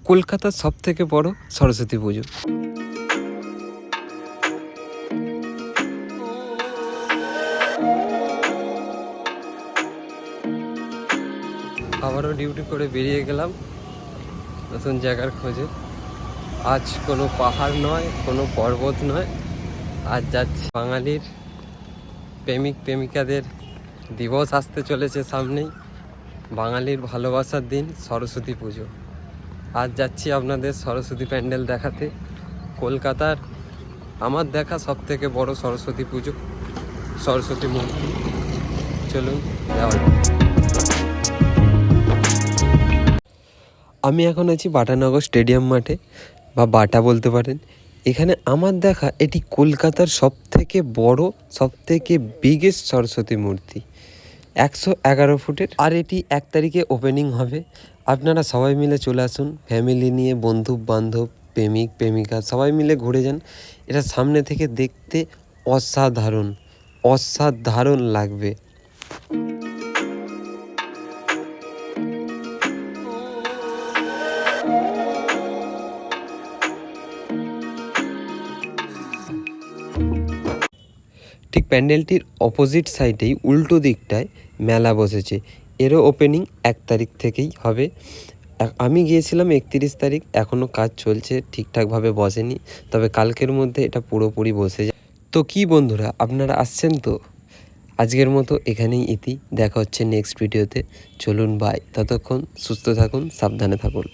কলকাতার সবথেকে বড় সরস্বতী পুজো। আবারও ডিউটি করে বেরিয়ে গেলাম নতুন জায়গার খোঁজে। আজ কোনো পাহাড় নয়, কোনো পর্বত নয়, আজ যাচ্ছি বাঙালির প্রেমিক প্রেমিকাদের দিবস আসতে চলেছে সামনেই, বাঙালির ভালোবাসার দিন সরস্বতী পুজো। আজ যাচ্ছি আপনাদের সরস্বতী প্যান্ডেল দেখাতে। কলকাতার আমার দেখা সবথেকে বড় সরস্বতী পুজো, সরস্বতী মূর্তি। চলুন যাওয়া যাক। আমি এখন আছি বাটানগর স্টেডিয়াম মাঠে, বা বাটা বলতে পারেন। এখানে আমার দেখা এটি কলকাতার সবথেকে বড়, সবথেকে বিগেস্ট সরস্বতী মূর্তি, 111 ফুটের। আর এটি 1 তারিখে ওপেনিং হবে। আপনারা সবাই মিলে চলে আসুন, ফ্যামিলি নিয়ে, বন্ধু বান্ধব, প্রেমিক প্রেমিকা সবাই মিলে ঘুরে যান। এটা সামনে থেকে দেখতে অসাধারণ, অসাধারণ লাগবে। ঠিক প্যান্ডেলটির অপোজিট সাইডেই উল্টো দিকটায় মেলা বসেছে। এরও ওপেনিং 1 তারিখ থেকেই হবে। আমি গিয়েছিলাম 31 তারিখ, এখনও কাজ চলছে, ঠিকঠাকভাবে বসেনি, তবে কালকের মধ্যে এটা পুরোপুরি বসে যায়। তো কি বন্ধুরা, আপনারা আসছেন তো? আজকের মতো এখানেই ইতি, দেখা হচ্ছে নেক্সট ভিডিওতে। চলুন বাই, ততক্ষণ সুস্থ থাকুন, সাবধানে থাকুন।